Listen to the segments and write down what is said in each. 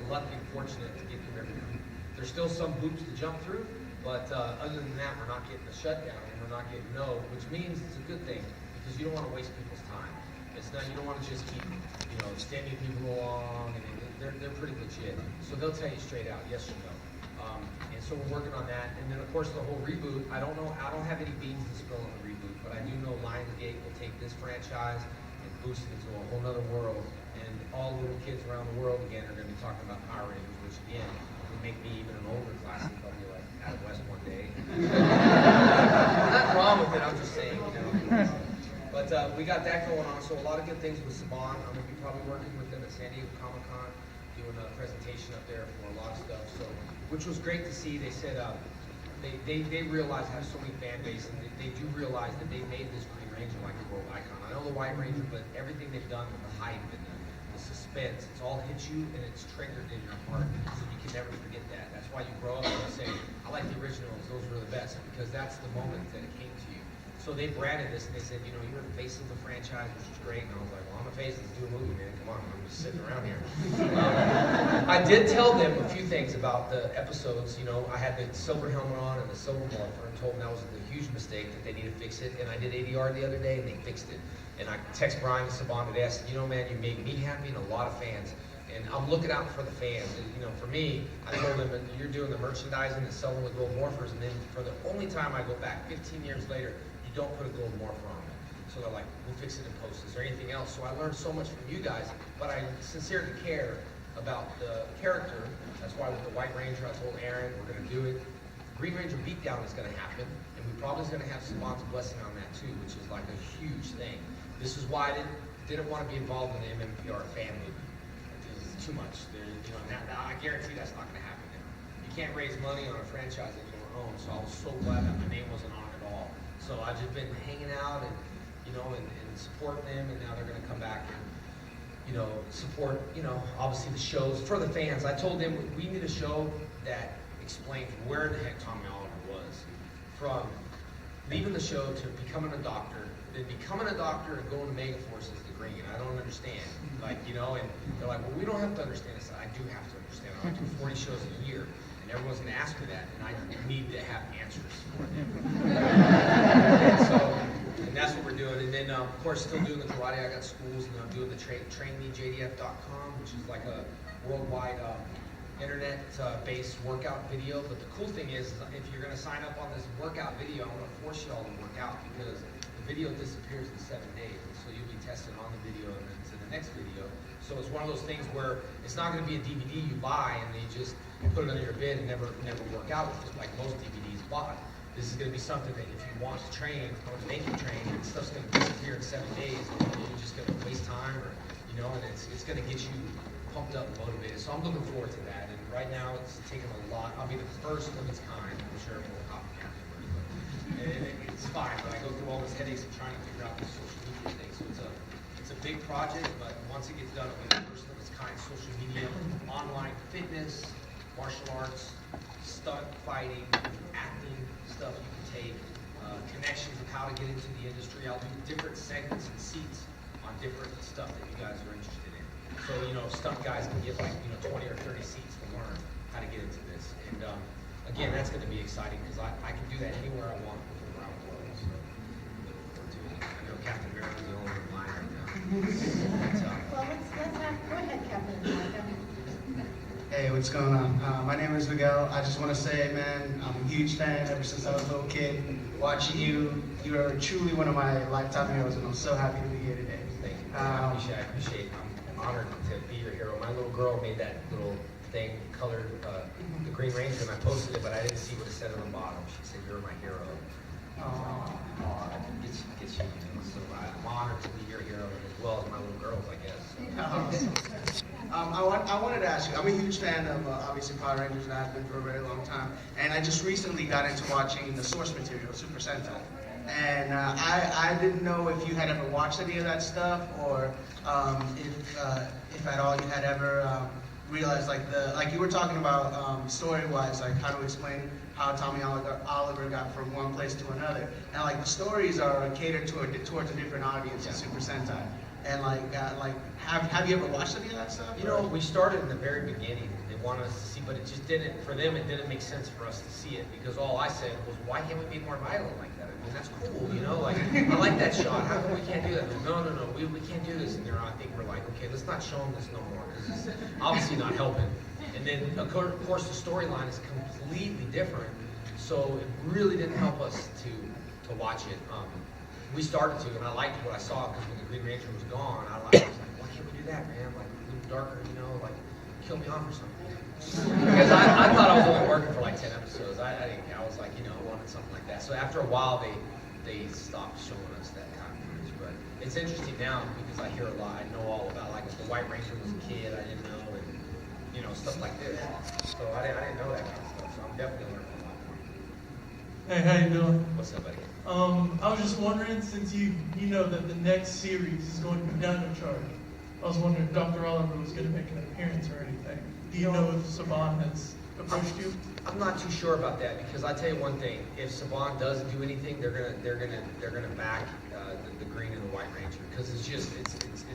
lucky and fortunate to get through every hoop. There's still some hoops to jump through, but other than that, we're not getting a shutdown, and we're not getting no, which means it's a good thing, because you don't want to waste people's time. It's not, you don't want to just keep, extending people along, and they're pretty legit. So they'll tell you straight out, yes or no. And so we're working on that. And then of course the whole reboot, I don't have any beans to spill on the reboot, but I do know Lionsgate will take this franchise and boost it into a whole nother world. And all little kids around the world again are going to be talking about Power Rangers, which again would make me even an older classic. I'll be like out west one day. Nothing wrong with it, I'm just saying, But we got that going on, so a lot of good things with Saban. I'm going to be probably working with them at San Diego ComicCon, doing a presentation up there for a lot of stuff. So, which was great to see. They said they realize have so many fan base, and they do realize that they made this Green Ranger like a world icon. I know the White Ranger, but everything they've done with the hype and the suspense, it's all hit you and it's triggered in your heart, so you can never forget that. That's why you grow up and you say, I like the originals, those were the best, because that's the moment that it came to you. So they branded this and they said, you're the face of the franchise, which is great. And I was like, well, I'm the face, let's do a movie, man. Come on, I'm just sitting around here. I did tell them a few things about the episodes. I had the silver helmet on and the silver morpher, and told them that was a huge mistake, that they need to fix it. And I did ADR the other day and they fixed it. And I text Brian Saban today, I said, man, you made me happy and a lot of fans. And I'm looking out for the fans. And, for me, I told them, you're doing the merchandising and selling with gold morphers, and then for the only time I go back 15 years later, don't put a gold morpher on it. So they're like, we'll fix it in post. Is there anything else? So I learned so much from you guys, but I sincerely care about the character. That's why with the White Ranger, I told Aaron, we're going to do it. Green Ranger beatdown is going to happen, and we probably is going to have Saban's blessing on that too, which is like a huge thing. This is why I didn't want to be involved in the MMPR fan movie. It's too much. I guarantee that's not going to happen now. You can't raise money on a franchise that you don't own, so I was so glad that my name wasn't on it at all. So I've just been hanging out and, and supporting them, and now they're going to come back and, support, obviously the shows for the fans. I told them we need a show that explains where the heck Tommy Oliver was, from leaving the show to becoming a doctor, then becoming a doctor and going to Megaforce as the Green. I don't understand, and they're like, well, we don't have to understand this. I do have to understand. I do 40 shows a year. And everyone's going to ask me that, and I need to have answers for them. And that's what we're doing. And then, of course, still doing the karate. I got schools, and I'm doing the trainmejdf.com, which is like a worldwide internet-based workout video. But the cool thing is, if you're going to sign up on this workout video, I'm going to force you all to work out, because the video disappears in 7 days. And so you'll be tested on the video and then to the next video. So it's one of those things where it's not going to be a DVD you buy and you just put it under your bed and never work out with it like most DVDs bought. This is going to be something that if you want to train or to make you train, and stuff's going to disappear in 7 days, and you're just going to waste time, or and it's going to get you pumped up and motivated. So I'm looking forward to that. And right now it's taking a lot. I'll be the first of its kind. I'm sure it will copycat me, and it's fine. But I go through all these headaches of trying to figure out this social media thing. So it's a big project, but once it gets done, it'll be the first of its kind. Social media, online fitness, martial arts, stunt fighting, acting stuff you can take, connections of how to get into the industry. I'll do different segments and seats on different stuff that you guys are interested in. So, stunt guys can get 20 or 30 seats to learn how to get into this. And again, that's going to be exciting, because I can do that anywhere I want around the world. So, look forward to it. I know Captain America's the only one line right now. Well, let's have, go ahead, Captain America. Hey, what's going on? My name is Miguel. I just want to say, man, I'm a huge fan ever since I was a little kid. Watching you, you are truly one of my lifetime heroes, and I'm so happy to be here today. Thank you. I appreciate it. I'm honored to be your hero. My little girl made that little thing, colored the Green Ranger, and I posted it, but I didn't see what it said on the bottom. She said, "You're my hero." Gets you. So I'm honored to be your hero, as well as my little girls, I guess. I wanted to ask you, I'm a huge fan of obviously Power Rangers, and I've been for a very long time. And I just recently got into watching the source material, Super Sentai. And I didn't know if you had ever watched any of that stuff, or if at all you had ever realized, like you were talking about story-wise, like how to explain how Tommy Oliver got from one place to another. And like the stories are catered towards a different audience in Super Sentai. And have you ever watched any of that stuff? You know, we started in the very beginning. They wanted us to see, but it just didn't, for them, it didn't make sense for us to see it because all I said was, why can't we be more violent like that? I mean, that's cool, you know, like, I like that shot. How come we can't do that? No, we can't do this. And I think we're like, okay, let's not show them this no more because it's obviously not helping. And then, of course, the storyline is completely different. So it really didn't help us to watch it. We started to, and I liked what I saw because when the Green Ranger was gone, I was like, why can't we do that, man? Like, a little darker, you know, like, kill me off or something. Because I thought I was only working for like 10 episodes. I was like, you know, I wanted something like that. So after a while, they stopped showing us that kind of footage. But it's interesting now because I hear a lot. I know all about, like, if the White Ranger was a kid, I didn't know, and, you know, stuff like this. So I didn't know that kind of stuff. So I'm definitely learning a lot more. Hey, how you doing? What's up, buddy? I was just wondering, since you know that the next series is going to be Dino Charge, I was wondering if Dr. Oliver was going to make an appearance or anything. Do you know if Saban has approached you? I'm not too sure about that because I tell you one thing: if Saban does do anything, they're gonna back the Green and the White Ranger because it's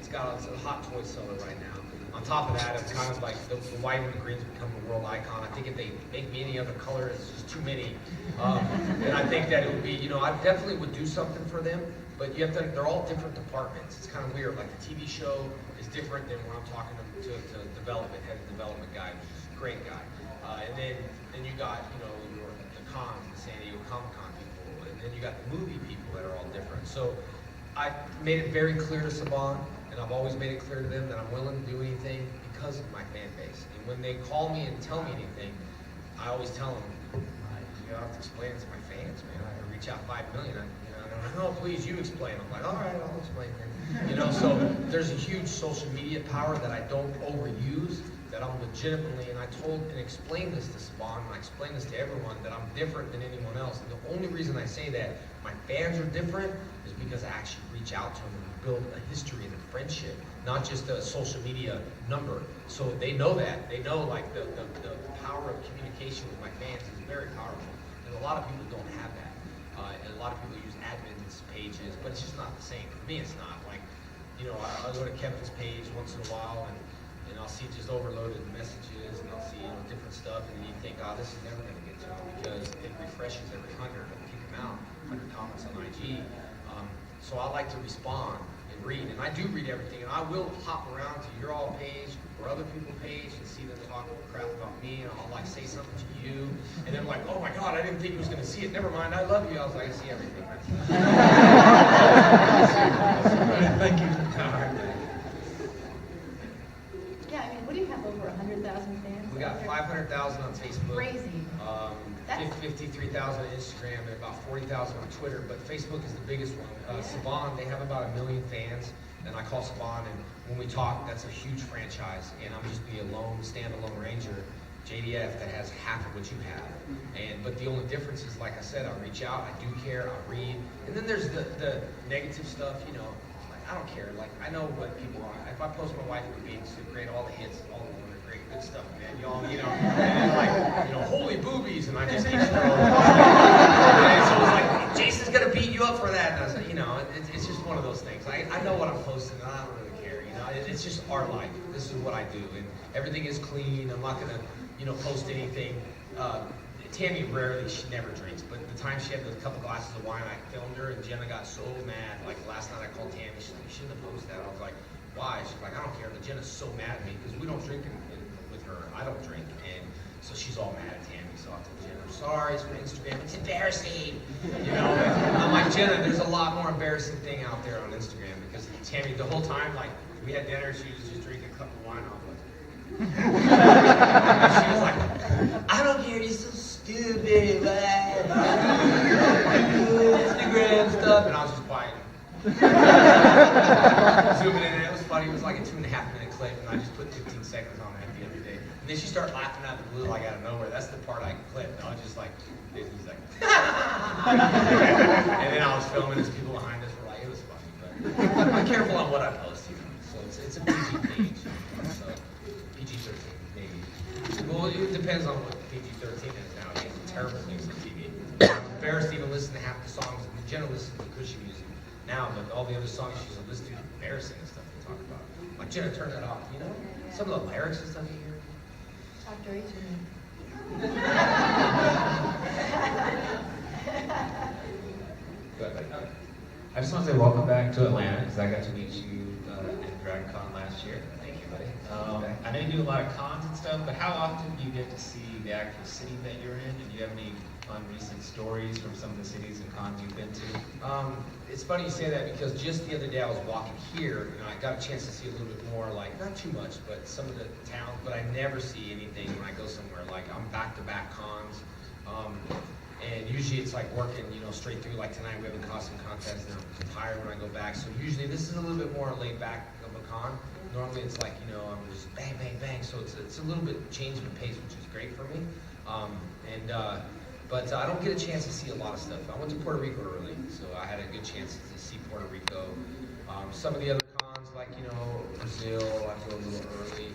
got a hot toy seller right now. On top of that, it's kind of like the white and the green's become a world icon. I think if they make me any other color, it's just too many. And I think that it would be, you know, I definitely would do something for them, but you have to, they're all different departments. It's kind of weird. Like the TV show is different than when I'm talking to development, head of development guy, which is a great guy. And then you got, you know, the cons, the San Diego ComicCon people, and then you got the movie people that are all different. So I made it very clear to Saban, and I've always made it clear to them that I'm willing to do anything because of my fan base. And when they call me and tell me anything, I always tell them, you have to explain it to my fans, man. I reach out 5 million. No, please, you explain. I'm like, all right, I'll explain it. You know, so there's a huge social media power that I don't overuse, that I'm legitimately, and I told and explained this to Saban, and I explained this to everyone, that I'm different than anyone else. And the only reason I say that my fans are different is because I actually reach out to them and build a history and a friendship, not just a social media number. So they know that. They know, like, the power of communication with my fans is very powerful. And a lot of people don't have that. And a lot of people use admins pages, but it's just not the same. For me, it's not. Like, you know, I'll go to Kevin's page once in a while, and I'll see just overloaded messages, and I'll see, you know, different stuff, and then you think, oh, this is never going to get to him because it refreshes every 100. It'll kick him out, 100 comments on IG. So I like to respond and read, and I do read everything, and I will hop around to your all page or other people's page and see them talk crap about me, and I'll like say something to you, and then I'm like, oh my God, I didn't think he was going to see it. Never mind, I love you. I was like, I see everything. Thank you. Yeah, I mean, what do you have, over 100,000 fans? We got 500,000 on Facebook. Crazy. That's- 53,000 on Instagram, and about 40,000 on Twitter, but Facebook is the biggest one. Saban, they have about 1 million fans, and I call Saban, and when we talk, that's a huge franchise, and I'm just the standalone Ranger, JDF, that has half of what you have. But the only difference is, like I said, I reach out, I do care, I read, and then there's the negative stuff, you know, like, I don't care, like, I know what people are. If I post my wife would be great, all the hits, all the great good stuff, man, y'all, you know, and like, you know, holy boobies, and I just keep scrolling. And so it's like, Jason's gonna beat you up for that, and I was like, you know, it's just one of those things. I know what I'm posting, and I don't really care, you know, it's just our life. This is what I do, and everything is clean. I'm not gonna, you know, post anything. Tammy rarely, she never drinks, but the time she had a couple glasses of wine, I filmed her, and Jenna got so mad. Like last night, I called Tammy. She's like, you shouldn't have posted that. I was like, why? She's like, I don't care. But Jenna's so mad at me because we don't drink with her. I don't drink, and so she's all mad at Tammy. So I told Jenna, I'm sorry, it's for Instagram. It's embarrassing, you know. I'm like, Jenna, there's a lot more embarrassing thing out there on Instagram because Tammy, the whole time, like we had dinner, she was just drinking a cup of wine off of it. And she was like, I don't care, you're so stupid, Instagram stuff, and I was just quiet. Zooming in, and it was funny. It was like a 2.5-minute clip, and I just put 15 seconds on it at the other day. And then she started laughing out of the blue, like out of nowhere. That's the part I clipped. I was just like, 50 seconds. And then I was filming, and people behind us were like, it was funny. But I'm careful on what I post, you know. So it's a PG page, you know, so PG-13 maybe. Well, it depends on what PG-13 is nowadays. Terrible things on TV. I'm embarrassed to even listen to half the songs. Jenna listens to Christian music. now, but all the other songs she's listening to, embarrassing and stuff to talk about. Like, Jenna, turn that off, you know? Some of the lyrics and stuff you hear. Talk dirty to me. Good. I just want to say welcome back to Atlanta, because I got to meet you at DragonCon last year. Thank you, buddy. I know you do a lot of cons and stuff, but how often do you get to see the actual city that you're in? And do you have any fun recent stories from some of the cities and cons you've been to? It's funny you say that because just the other day I was walking here and I got a chance to see a little bit more, like, not too much, but some of the towns, but I never see anything when I go somewhere. Like, I'm back-to-back cons. And usually it's like working, you know, straight through. Like tonight we have a costume contest and I'm tired when I go back. So usually this is a little bit more laid back of a con. Normally it's like, you know, I'm just bang, bang, bang. So it's a little bit changing the pace, which is great for me. But I don't get a chance to see a lot of stuff. I went to Puerto Rico early, so I had a good chance to see Puerto Rico. Some of the other cons, like, you know, Brazil, I go a little early.